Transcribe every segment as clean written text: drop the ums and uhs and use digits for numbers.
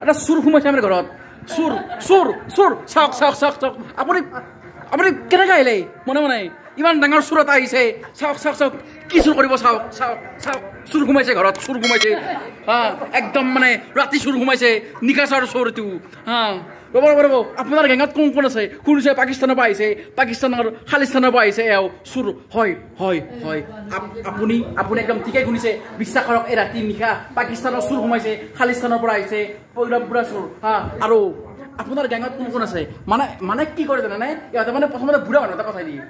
এটা চুৰ সোমাইছে আমাৰ ঘৰত চুৰ চুৰ চুৰ চাওক চাওক চাওক চাওক আপুনি আপুনি কেনেকৈ আহিলে মনে মনে ইমান ডাঙৰ চুৰ এটা আহিছে চাওক চাওক চাওক কি চুৰ কৰিব চাওক চাওক চাওক চুৰ সোমাইছে ঘৰত চুৰ সোমাইছে একদম মানে ৰাতি চুৰ সোমাইছে নিকাচাৰ চোৰ এইটো ৰ'ব ৰ'ব ৰ'ব আপোনাৰ গেঙত কোন কোন আছে শুনিছে পাকিস্তানৰ পৰা আহিছে পাকিস্তানৰ খালিস্তানৰ পৰা আহিছে এওঁ চুৰ হয় হয় হয় আপুনি আপুনি একদম ঠিকেই শুনিছে বিশ্বাস কৰক এই ৰাতি নিশা পাকিস্তানৰ চুৰ সোমাইছে খালিস্তানৰ পৰা আহিছে পুৰা চুৰ আৰু আপোনাৰ গেঙত কোন কোন আছে মানে মানে কি কৰে জানেনে ইহঁতে মানে প্ৰথমতে বুঢ়া মানুহ এটা পঠাই দিয়ে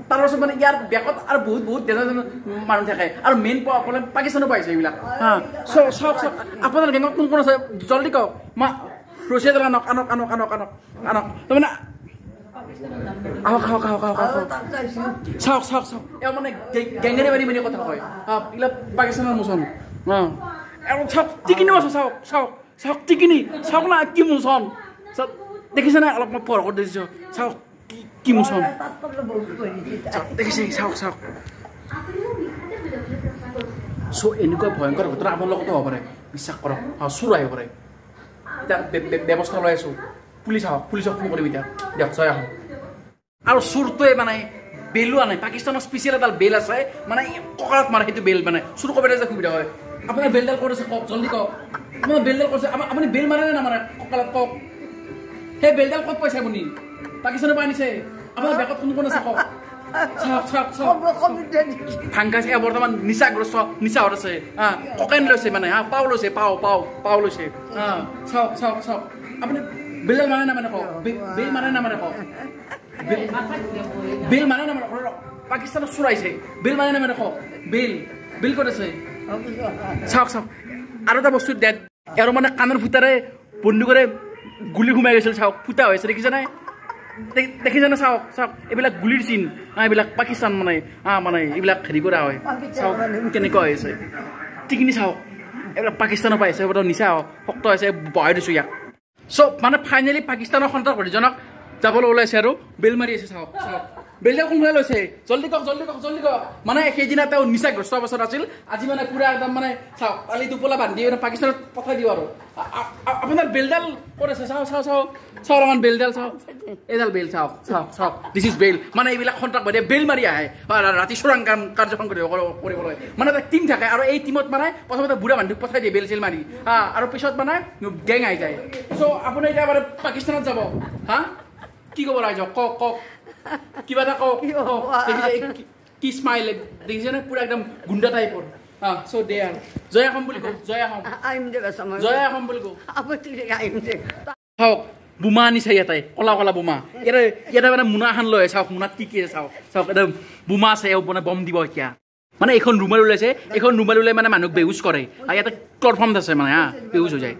তাৰ পাছত মানে ইয়াৰ বেকত আৰু বহুত বহুত মানুহ থাকে আৰু মেইন আপোনাৰ পাকিস্তানৰ পৰা আহিছে এইবিলাক চাওক চাওক আপোনাৰ গেঙত কোন কোন আছে জলদি কওক ৰচিয়া আনক আনক আনক আনক আনক আনক তাৰমানে আহক আহক আহক আহক চাওক চাওক চাওক এওঁ মানে গেংগেৰি মাৰি মাৰি কথা কয় এইবিলাক পাকিস্তানৰ মোচন আৰু চাওক টিকিনিও আছে চাওক চাওক চাওক টিকিনি চাওক না কি মোচন চাওক দেখিছে না অলপ মই পঢ় কৰি দিছোঁ চাওক কি মোচন দেখিছে চাওক চাওক এনেকুৱা ভয়ংকৰ ঘটনা আপোনাৰ লগতো হ'ব পাৰে বিশ্বাস কৰক চুৰ আহিব পাৰে এতিয়া ব্যৱস্থা লৈ আছোঁ পুলিচ আহক পুলিচক ফোন কৰিম এতিয়া দিয়ক জয় আহক আৰু চুৰটোৱে মানে বেলো আনে পাকিস্তানৰ স্পেচিয়েল এডাল বেল আছে মানে ককালত মাৰে সেইটো বেল মানে চুৰ কৰিবলৈ যে সুবিধা হয় আপোনাৰ বেলডাল ক'ত আছে কওক জলদি কওক আপোনাৰ বেলডাল ক'ত আছে আপুনি বেল মাৰে নে নামাৰে ককালত কওক সেই বেলডাল ক'ত পাইছে আপুনি পাকিস্তানৰ পৰা আনিছে আপোনাৰ বেগত কোন কোন আছে কওক চাওক চাওক চাওক ভাংকাছে বৰ্তমান নিচাগ্ৰস্ত নিচাত আছে ককাইন লৈছে মানে পাও লৈছে পাও লৈছে চাওক চাওক চাওক আপুনি বেলডাল মানে নামানে কওক বেল মানে নামানে কওক বেল মানে নামানে পাকিস্তানত চুৰ আহিছে বেল মানে নামানে কওক বেল বেল ক'ত আছে চাওক চাওক আৰু এটা বস্তু দেখ আৰু মানে কাণৰ ফুটাৰে বন্দুকৰে গুলি সোমাই গৈছিল চাওক ফুটা হৈছে দেখিছেনে দেখিছেনে চাওক চাওক এইবিলাক গুলিৰ চিন এইবিলাক পাকিস্তান মানে মানে এইবিলাক হেৰি কৰা হয় চাওক কেনেকুৱা হৈছে টিকিনি চাওক এইবিলাক পাকিস্তানৰ পৰা আহিছে এইবিলাক নিচা শক্ত হৈছে বহাই দিছোঁ ইয়াক চ' মানে ফাইনেলি পাকিস্তানৰ সন্ত্ৰাসবাদীজনক যাবলৈ ওলাইছে আৰু বেল মাৰি আছে চাওক চাওক বেলডাল কোনোবাই লৈছে জলদি কওক জলদি কওক জলদি কওক মানে সেইদিনা তেওঁ নিচাগ্ৰস্ত অৱস্থাত আছিল আজি মানে পুৰা একদম মানে চাওক কালি টোপোলা বান্ধি পাকিস্তানত পঠাই দিওঁ আৰু আপোনাৰ বেলডাল ক'ত আছে চাওক চাওক চাওক চাওক অলপমান বেলডাল চাওক এইডাল বেল চাওক চাওক চাওক দিছ ইজ বেল মানে এইবিলাক সন্ত্ৰাসবাদীয়ে বেল মাৰি আহে ৰাতি চোৰাং কাৰ্যখন কৰিবলৈ মানে এটা টিম থাকে আৰু এই টিমত মানে প্ৰথমতে বুঢ়া মানুহক পঠাই দিয়ে বেল চেল মাৰি আৰু পিছত মানে গেং আহি যায় চ' আপুনি এতিয়া মানে পাকিস্তানত যাব কি ক'ব ৰাইজক কওক কওক কিবা এটা কওক কি স্মাইল দেখিছেনে পুৰা একদম গুণ্ডা টাইপৰ চ' দে আৰু জয় আহোম বুলি কওক জয় আহোম জয় আহোম বুলি কওক চাওক বোমা আনিছে ইয়াতে কলা কলা বোমা ইয়াতে মানে মোনা এখন লৈ চাওক মোনাত কি আছে চাওক চাওক এটা বোমা আছে মানে বম দিব এতিয়া মানে এইখন ৰুমাল ওলাইছে এইখন ৰুমাল ওলাই মানে মানুহক বেহুচ কৰে আৰু ইয়াতে ক্লৰফৰ্ম আছে মানে বেহুচ হৈ যায়